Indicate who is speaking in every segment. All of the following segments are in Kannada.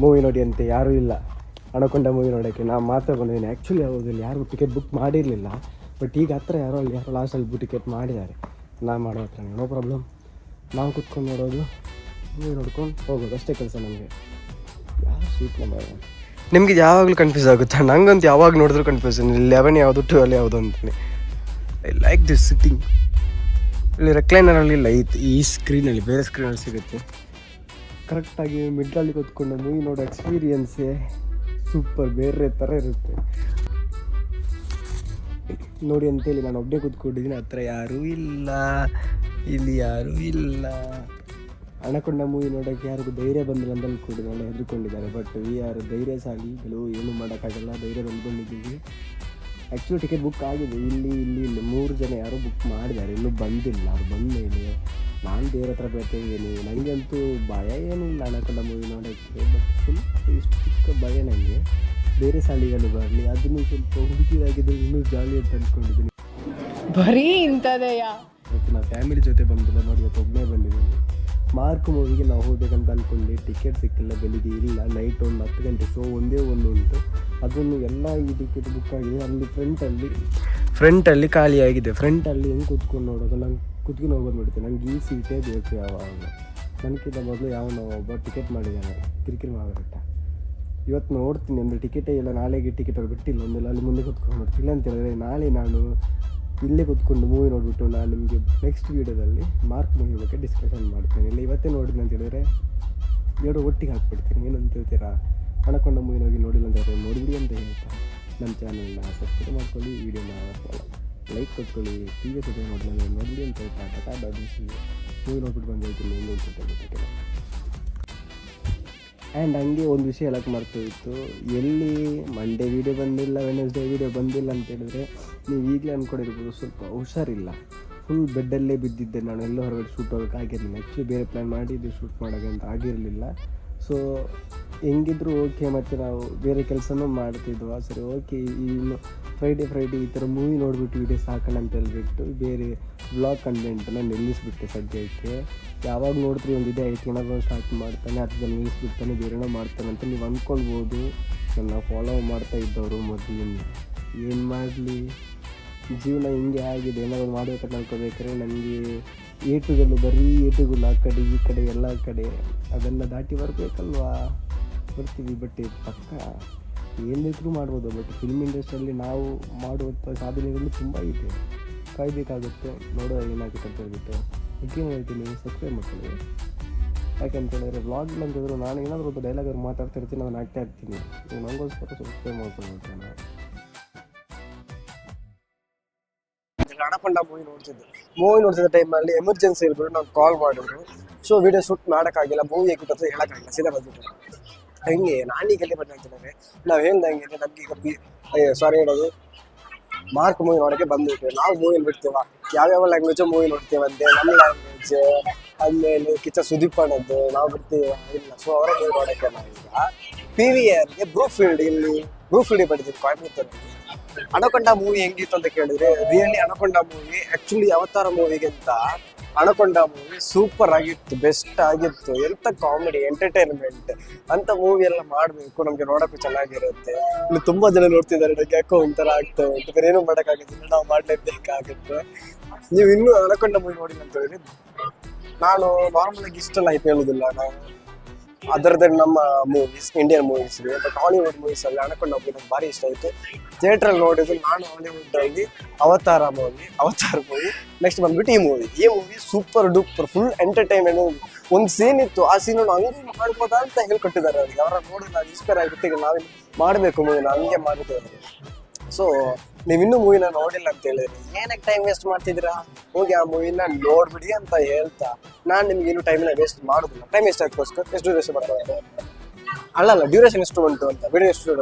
Speaker 1: ಮೂವಿ ನೋಡಿ ಅಂತೆ ಯಾರೂ ಇಲ್ಲ ಅಣಕೊಂಡ ಮೂವಿ ನೋಡೋಕ್ಕೆ. ನಾನು ಮಾತ್ರ ಬಂದಿದ್ದೀನಿ. ಆ್ಯಕ್ಚುಲಿ ಯಾವುದಿಲ್ಲ, ಯಾರು ಟಿಕೆಟ್ ಬುಕ್ ಮಾಡಿರಲಿಲ್ಲ. ಬಟ್ ಈಗ ಹತ್ರ ಯಾರೋ ಲಾಸ್ಟಲ್ಲಿ ಟಿಕೆಟ್ ಮಾಡಿದ್ದಾರೆ. ನಾನು ಮಾಡೋ ಹತ್ರ ನೋ ಪ್ರಾಬ್ಲಮ್. ನಾವು ಕುತ್ಕೊಂಡು ನೋಡೋದು, ಮೂವಿ ನೋಡ್ಕೊಂಡು ಹೋಗೋದು ಅಷ್ಟೇ ಕೆಲಸ ನಮಗೆ. ಯಾವ ಸೀಟ್ ನಂಬರ್ ನಿಮಗೆ ಯಾವಾಗಲೂ ಕನ್ಫ್ಯೂಸ್ ಆಗುತ್ತೆ. ನಂಗಂತೂ ಯಾವಾಗ ನೋಡಿದ್ರು ಕನ್ಫ್ಯೂಷನ್. 11 ಯಾವುದು 12 ಯಾವುದು ಅಂತಾನೆ. I like this sitting. ಇಲ್ಲಿ ರೆಕ್ಲೈನರಲ್ಲಿ ಇಲ್ಲ, ಈ ಸ್ಕ್ರೀನಲ್ಲಿ ಬೇರೆ ಸ್ಕ್ರೀನಲ್ಲಿ ಸಿಗುತ್ತೆ. ಕರೆಕ್ಟಾಗಿ ಮಿಡ್ಲಲ್ಲಿ ಕೂತ್ಕೊಂಡು ಮೂವಿ ನೋಡೋ ಎಕ್ಸ್ಪೀರಿಯನ್ಸೇ ಸೂಪರ್, ಬೇರೆ ಥರ ಇರುತ್ತೆ ನೋಡಿ ಅಂತೇಳಿ. ನಾನು ಒಬ್ಬನೇ ಕೂತ್ಕೊಂಡಿದ್ದೀನಿ, ಹತ್ರ ಯಾರೂ ಇಲ್ಲ, ಇಲ್ಲಿ ಯಾರೂ ಇಲ್ಲ. ಅಣಕೊಂಡ ಮೂವಿ ನೋಡೋಕ್ಕೆ ಯಾರಿಗೂ ಧೈರ್ಯ ಬಂದಿಲ್ಲ ಅಂತ ಅಂದ್ಕೊಂಡಿದ್ದು, ನಾನು ಹೆದರ್ಕೊಂಡಿದ್ದಾರೆ. ಬಟ್ ಯಾರು ಧೈರ್ಯಶಾಲಿಗಳು, ಏನು ಮಾಡೋಕ್ಕಾಗಲ್ಲ, ಧೈರ್ಯದಲ್ಲಿ ಬಂದಿದ್ದೀವಿ. ಆ್ಯಕ್ಚುಲಿ ಟಿಕೆಟ್ ಬುಕ್ ಆಗಿದೆ ಇಲ್ಲಿ 3 ಜನ ಯಾರೋ ಬುಕ್ ಮಾಡಿದ್ದಾರೆ, ಇನ್ನೂ ಬಂದಿಲ್ಲ. ಅವ್ರು ಬಂದ ಮೇಲೆ ನಾನು ದೇವ್ರ ಹತ್ರ ಬರ್ತಿದ್ದೀನಿ. ನನಗಂತೂ ಭಯ ಏನಿಲ್ಲ ಅಣಕೊಂಡ ಮೂವಿ ನೋಡೋಕ್ಕೆ. ಬಟ್ ಸ್ವಲ್ಪ ಇಷ್ಟು ಚಿಕ್ಕ ಭಯ ನನಗೆ. ಬೇರೆ ಸಾಲಿಗಳು ಬರಲಿ, ಅದನ್ನು ಸ್ವಲ್ಪ ಹುಡುಗಿರಾಗಿದ್ದರೆ ಇನ್ನೂ ಜಾಲಿ ಅಂತ ಅಂದ್ಕೊಂಡಿದ್ದೀನಿ.
Speaker 2: ಬರೀ ಇಂಥದೆಯಾ?
Speaker 1: ಇವತ್ತು ನಾವು ಫ್ಯಾಮಿಲಿ ಜೊತೆ ಬಂದಿಲ್ಲ ನೋಡಿ, ಇವತ್ತು ಒಬ್ಬನೇ ಬಂದಿದ್ದೀನಿ. ಮಾರ್ಕ್ ಮೂವಿಗೆ ನಾವು ಹೋಗ್ಬೇಕಂತ ಅಂದ್ಕೊಂಡು ಟಿಕೆಟ್ ಸಿಕ್ಕಿಲ್ಲ, ಬೆಳಿಗ್ಗೆ ಇಲ್ಲ. ನೈಟ್ ಒಂದು 10 ಗಂಟೆ ಶೋ ಒಂದೇ ಒಂದು ಉಂಟು, ಅದನ್ನು ಎಲ್ಲ ಈ ಟಿಕೆಟ್ ಬುಕ್ ಆಗಿದೆ. ಅಲ್ಲಿ ಫ್ರಂಟಲ್ಲಿ ಖಾಲಿಯಾಗಿದೆ. ಫ್ರಂಟಲ್ಲಿ ಹೆಂಗೆ ಕೂತ್ಕೊಂಡು ನೋಡೋದು, ನಂಗೆ ಕುತ್ಕೊಂಡು ಹೋಗೋದು ಬಿಡ್ತೀನಿ. ನಂಗೆ ಈ ಸೀಟೇ ಬೇಕು ಯಾವಾಗ. ನನಗಿಂತ ಮೊದಲು ಯಾವನೋ ಒಬ್ಬ ಟಿಕೆಟ್ ಮಾಡಿದ್ದಾನೆ, ಕಿರಿಕಿರಿ ಮಾಡಿಬಿಟ್ಟ. ಇವತ್ತು ನೋಡ್ತೀನಿ ಅಂದರೆ ಟಿಕೆಟೇ ಇಲ್ಲ, ನಾಳೆಗೆ ಟಿಕೆಟ್ ಅವ್ರು ಬಿಟ್ಟಿಲ್ಲ, ಒಂದಿಲ್ಲ ಅಲ್ಲಿ ಮುಂದೆ ಕೂತ್ಕೊಂಡು ನೋಡ್ತಿಲ್ಲ ಅಂತ ಹೇಳಿದ್ರೆ ನಾಳೆ ನಾನು ಇಲ್ಲೇ ಕೂತ್ಕೊಂಡು ಮೂವಿ ನೋಡಿಬಿಟ್ಟು ನಾನು ನಿಮಗೆ ನೆಕ್ಸ್ಟ್ ವೀಡಿಯೋದಲ್ಲಿ ಮಾರ್ಕ್ ಮೂವಿ ಬಗ್ಗೆ ಡಿಸ್ಕಷನ್ ಮಾಡ್ತೇನೆ. ಇಲ್ಲ ಇವತ್ತೇ ನೋಡಿದ್ದೀನಿ ಅಂತ ಹೇಳಿದ್ರೆ 2 ಒಟ್ಟಿಗೆ ಹಾಕ್ಬಿಡ್ತೀನಿ. ಏನಂತ ಹೇಳ್ತೀರಾ? ಅಣಕೊಂಡ ಮೂವಿ ಹೋಗಿ ನೋಡಿಲ್ಲ ಅಂತ ಹೇಳಿದ್ರೆ ನೋಡಿಬಿಡಿ ಅಂತ ಹೇಳ್ತಾರೆ. ನನ್ನ ಚಾನಲ್ನ ಸಬ್ಸ್ಕ್ರೈಬ್ ಮಾಡ್ಕೊಳ್ಳಿ, ವೀಡಿಯೋನ ಲೈಕ್ ಕೊಟ್ಕೊಳ್ಳಿ. ಪ್ರೀವಿಯಸ್ ಜೊತೆ ನೋಡಿಬಿಡಿ ಅಂತ ಹೇಳ್ತಾ ಟಾಟಾ ಬಾಬಿಸಿ ಮೂವಿ ನೋಡ್ಬಿಟ್ಟು ಬಂದು ಹೇಳ್ತೀನಿ ಇನ್ನೂ ಗೊತ್ತಾಗುತ್ತೆ. ಆ್ಯಂಡ್ ಹಂಗೆ ಒಂದು ವಿಷಯ ಹೇಳಕ್ಕೆ ಮರ್ತೋಯಿತು. ಎಲ್ಲಿ ಮಂಡೇ ವೀಡಿಯೋ ಬಂದಿಲ್ಲ, ವೆಡ್ನೆಸ್ಡೇ ವೀಡಿಯೋ ಬಂದಿಲ್ಲ ಅಂತ ಹೇಳಿದ್ರೆ ನೀವು ಈಗಲೇ ಅಂದ್ಕೊಂಡಿರ್ಬೋದು ಸ್ವಲ್ಪ ಹುಷಾರಿಲ್ಲ. ಫುಲ್ ಬೆಡ್ಡಲ್ಲೇ ಬಿದ್ದಿದ್ದೆ ನಾನು, ಎಲ್ಲೋ ಹೊರಗಡೆ ಶೂಟ್ ಹೋಗೋಕ್ಕೆ ಆಗಿರಲಿಲ್ಲ. ಆ್ಯಕ್ಚುಲಿ ಬೇರೆ ಪ್ಲ್ಯಾನ್ ಮಾಡಿದ್ದು ಶೂಟ್ ಮಾಡೋಕ್ಕೆ ಅಂತ ಆಗಿರಲಿಲ್ಲ. ಸೊ ಹೆಂಗಿದ್ರು ಓಕೆ, ಮತ್ತು ನಾವು ಬೇರೆ ಕೆಲಸನೂ ಮಾಡ್ತಿದ್ವು. ಸರಿ ಓಕೆ, ಇನ್ನು ಫ್ರೈಡೇ ಈ ಥರ ಮೂವಿ ನೋಡಿಬಿಟ್ಟು ವೀಡಿಯೋ ಸಾಕೋಣ ಅಂತ ಹೇಳ್ಬಿಟ್ಟು ಬೇರೆ ವ್ಲಾಗ್ ಕಂಟೆಂಟನ್ನು ನಿಲ್ಲಿಸ್ಬಿಟ್ಟೆ ಸದ್ಯಕ್ಕೆ. ಯಾವಾಗ ನೋಡಿದ್ರೆ ಒಂದು ಇದೇ ಆಯ್ತು, ಏನಾದರೂ ಸ್ಟಾರ್ಟ್ ಮಾಡ್ತಾನೆ, ಅದರಲ್ಲಿ ನಿಲ್ಲಿಸ್ಬಿಡ್ತಾನೆ, ಬೇರೆನೋ ಮಾಡ್ತಾನೆ ಅಂತ ನೀವು ಅಂದ್ಕೊಳ್ಬೋದು. ನನ್ನ ಫಾಲೋ ಮಾಡ್ತಾ ಇದ್ದವರು ಮೊದಲಿಂದ. ಏನು ಮಾಡಲಿ, ಜೀವನ ಹಿಂಗೆ ಆಗಿದೆ. ಏನಾದರೂ ಮಾಡಬೇಕಂತ ಅನ್ಕೋಬೇಕಾದ್ರೆ ನನಗೆ ಬರೀ ಏಟುಗಳು ಆ ಕಡೆ ಈ ಕಡೆ ಎಲ್ಲ ಕಡೆ, ಅದನ್ನು ದಾಟಿ ಬರಬೇಕಲ್ವಾ, ಬರ್ತೀವಿ. ಬಟ್ ಪಕ್ಕ ಏನಿದ್ರೂ ಮಾಡ್ಬೋದು. ಬಟ್ ಫಿಲ್ಮ್ ಇಂಡಸ್ಟ್ರಿಯಲ್ಲಿ ನಾವು ಮಾಡುವಂಥ ಸಾಧನೆಗಳು ತುಂಬ ಇದೆ, ಕಾಯಬೇಕಾಗುತ್ತೆ. ನೋಡೋ ಏನಾಗುತ್ತೆ ಅಂತ ಹೇಳ್ಬಿಟ್ಟು ಈಗೇನು ಹೇಳ್ತೀನಿ, ಸಬ್ಸ್ಕ್ರೈಬ್ ಮಾಡ್ಕೊಳ್ಳಿ. ಯಾಕೆಂತ ಹೇಳಿದ್ರೆ ವ್ಲಾಗ್ ಇಲ್ಲ ಅಂತಂದ್ರು ನಾನು ಏನಾದರೂ ಒಂದು ಡೈಲಾಗ್ ಅವ್ರು ಮಾತಾಡ್ತಾ ಇರ್ತೀನಿ, ಅದನ್ನು ಆಗ್ತಾ ಇರ್ತೀನಿ. ನನಗೋಸ್ಕರ ಸಬ್ಸ್ಕ್ರೈಬ್ ಮಾಡ್ಕೊಂಡು ನಾನು ಅಣಕೊಂಡ ಮೂವಿ ನೋಡ್ತಿದ್ದೆ ಟೈಮಲ್ಲಿ ಎಮರ್ಜೆನ್ಸಿ ಇರ್ಬಿಟ್ಟು ನಾವು ಕಾಲ್ ಮಾಡಿದ್ರು. ಸೊ ವೀಡಿಯೋ ಶೂಟ್ ಮಾಡೋಕ್ಕಾಗಿಲ್ಲ, ಮೂವಿ ಹೇಗಿತ್ತು ಹೇಳೋಕ್ಕಾಗಿಲ್ಲ, ಸೀದಾ ಬಂದ್ಬಿಟ್ಟು ಹೆಂಗೆ ನಾನೀಗ ಎಲ್ಲಿ ಬಂದಾಗ್ತಿದ್ದಾರೆ. ನಾವು ಹೇಳ್ದಂಗೆ ನಮ್ಗೆ ಸಾರಿ ಹೇಳೋದು, ಮಾರ್ಕ್ ಮೂವಿ ನೋಡೋಕ್ಕೆ ಬಂದ್ಬಿಟ್ಟು ನಾವು ಮೂವಿ ಬಿಡ್ತೀವ, ಯಾವ್ಯಾವ ಲ್ಯಾಂಗ್ವೇಜ್ ಮೂವಿ ನೋಡ್ತೀವಂತೆ. ನಮ್ಮ ಲ್ಯಾಂಗ್ವೇಜ್ ಆದಮೇಲೆ ಕಿಚ್ಚ ಸುದೀಪ್ ಅನ್ನೋದು ನಾವು ಬಿಡ್ತೀವಿ ಇಲ್ಲ. ಸೊ ಅವರ ಮೂವಿ ನೋಡೋಕ್ಕೆ ನಾವೀಗ PVRಗೆ ಬ್ರೂಫೀಲ್ಡಿಗೆ ಬಂದಿದ್ದೀವಿ ಕೊಯಮತ್ತೂರಲ್ಲಿ. ಅಣಕೊಂಡ ಮೂವಿ ಹೆಂಗಿತ್ತು ಅಂತ ಕೇಳಿದ್ರೆ ರಿಯಲಿ ಅಣಕೊಂಡ ಮೂವಿ ಆ್ಯಕ್ಚುಲಿ ಅವತಾರ ಮೂವಿಗಿಂತ ಅಣಕೊಂಡ ಮೂವಿ ಸೂಪರ್ ಆಗಿತ್ತು, ಬೆಸ್ಟ್ ಆಗಿತ್ತು. ಎಂಥ ಕಾಮಿಡಿ ಎಂಟರ್ಟೈನ್ಮೆಂಟ್ ಅಂತ ಮೂವಿ ಎಲ್ಲ ಮಾಡಬೇಕು, ನಮಗೆ ನೋಡೋಕ್ಕೂ ಚೆನ್ನಾಗಿರುತ್ತೆ. ಇಲ್ಲಿ ತುಂಬ ಜನ ನೋಡ್ತಿದ್ದಾರೆ, ನನಗೆ ಯಾಕೋ ಒಂಥರ ಆಗ್ತವೆ ಅಂತ. ಬೇರೆ ಏನೂ ಮಾಡೋಕ್ಕಾಗುತ್ತೆ, ನಾವು ಮಾಡಲೇಬೇಕಾಗುತ್ತೆ. ನೀವು ಇನ್ನೂ ಅಣಕೊಂಡ ಮೂವಿ ನೋಡಿಲ್ಲ ಅಂತ ಹೇಳಿದ್ರೆ, ನಾನು ನಾರ್ಮಲಾಗಿ ಇಷ್ಟೆಲ್ಲ ಆಯ್ತು ಹೇಳೋದಿಲ್ಲ. ನಾವು ಅದರದ್ದೇ ನಮ್ಮ ಮೂವೀಸ್, ಇಂಡಿಯನ್ ಮೂವೀಸ್ಗೆ. ಬಟ್ ಹಾಲಿವುಡ್ ಮೂವೀಸಲ್ಲಿ ಅಣಕೊಂಡ ಮೂವಿ ನಂಗೆ ಭಾರಿ ಇಷ್ಟ ಆಯಿತು. ಥಿಯೇಟ್ರಲ್ಲಿ ನೋಡಿದ್ದು ನಾನು ಹಾಲಿವುಡ್ಡಲ್ಲಿ ಅವತಾರ ಮೂವಿ, ನೆಕ್ಸ್ಟ್ ಬಂದ್ಬಿಟ್ಟು ಈ movie super duper full entertainment movie. ಒಂದು ಸೀನ್ ಇತ್ತು, ಆ ಸೀನನ್ನು ಹಂಗೆ ಮಾಡ್ಬೋದಾ ಅಂತ ಹೇಳ್ಕೊಟ್ಟಿದ್ದಾರೆ ಅವ್ರಿಗೆ. ಅವರ ನೋಡಿ ನಾವು ಇನ್ಸ್ಪೈರ್ ಆಗಿಬಿಟ್ಟು ಈಗ ನಾವಿನ್ನು ಮಾಡಬೇಕು ಮೂವಿನ, ಹಂಗೆ ಮಾಡಿದ್ದೇವೆ. ಸೊ ನೀವಿನ್ನೂ ಮೂವಿನ ನೋಡಿಲ್ಲ ಅಂತ ಹೇಳಿದ್ರಿ, ಏನಕ್ಕೆ ಟೈಮ್ ವೇಸ್ಟ್ ಮಾಡ್ತಿದ್ದೀರಾ, ಹೋಗಿ ಆ ಮೂವಿನ ನೋಡ್ಬಿಡಿ ಅಂತ ಹೇಳ್ತಾ ನಾನು ನಿಮ್ಗೆ ಇನ್ನೂ ಟೈಮ್ನ ವೇಸ್ಟ್ ಮಾಡೋದಿಲ್ಲ. ಟೈಮ್ ಎಷ್ಟು ಅದಕ್ಕೋಸ್ಕರ ಎಷ್ಟು ಡ್ಯೂರೇಷನ್ ಬರ್ತದೆ ಅಲ್ಲಲ್ಲ, ಡ್ಯೂರೇಷನ್ ಎಷ್ಟು ಬಂತು ಅಂತ, ವಿಡಿಯೋ ಎಷ್ಟು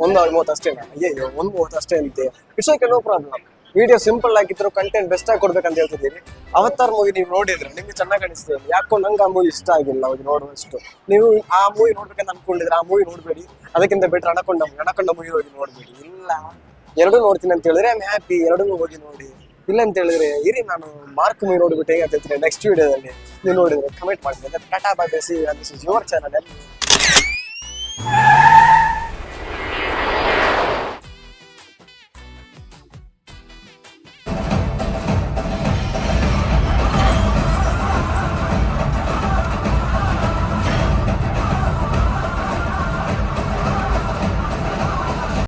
Speaker 1: 1 hour 30 ಅಷ್ಟೇನಾ? ಅಯ್ಯೋ 1 30 ಅಷ್ಟೇ ಅಂತೆ. It's okay, no problem. Video simple ಆಗಿದ್ರು, ಕಂಟೆಂಟ್ ಬೆಸ್ಟ್ ಆಗಿ ಕೊಡ್ಬೇಕಂತ ಹೇಳ್ತಿದ್ದೀವಿ. ಅವತಾರ್ ಮೂವಿ ನೀವು ನೋಡಿದ್ರೆ ನಿಮ್ಗೆ ಚೆನ್ನಾಗಿ ಅನಿಸ್ತದೆ. ಯಾಕೋ ನಂಗೆ ಆ ಮೂವಿ ಇಷ್ಟ ಆಗಿಲ್ಲ, ಅವಾಗ ನೋಡುವಷ್ಟು. ನೀವು ಆ ಮೂವಿ ನೋಡ್ಬೇಕಂತ ಅನ್ಕೊಂಡಿದ್ರೆ ಆ ಮೂವಿ ನೋಡಬೇಡಿ, ಅದಕ್ಕಿಂತ ಬೆಟರ್ ಅಣಕೊಂಡ ಮೂವಿ ಹೋಗಿ ನೋಡ್ಬೇಡಿ. ಇಲ್ಲ, 2 ನೋಡ್ತೀನಿ ಅಂತ ಹೇಳಿದ್ರೆ ಐ ಆಮ್ ಹ್ಯಾಪಿ, 2 ಹೋಗಿ ನೋಡಿ. ಇಲ್ಲ ಅಂತ ಹೇಳಿದ್ರೆ ಇರಿ, ನಾನು ಮಾರ್ಕ್ ಮೂವಿ ನೋಡ್ಬಿಟ್ಟು ಹೇಗೆ ಅಂತ ಹೇಳ್ತೀನಿ ನೆಕ್ಸ್ಟ್ ವಿಡಿಯೋದಲ್ಲಿ. ನೀವು ನೋಡಿದ್ರೆ ಕಮೆಂಟ್ ಮಾಡಿದ್ರೆ tata bye bye see this is your channel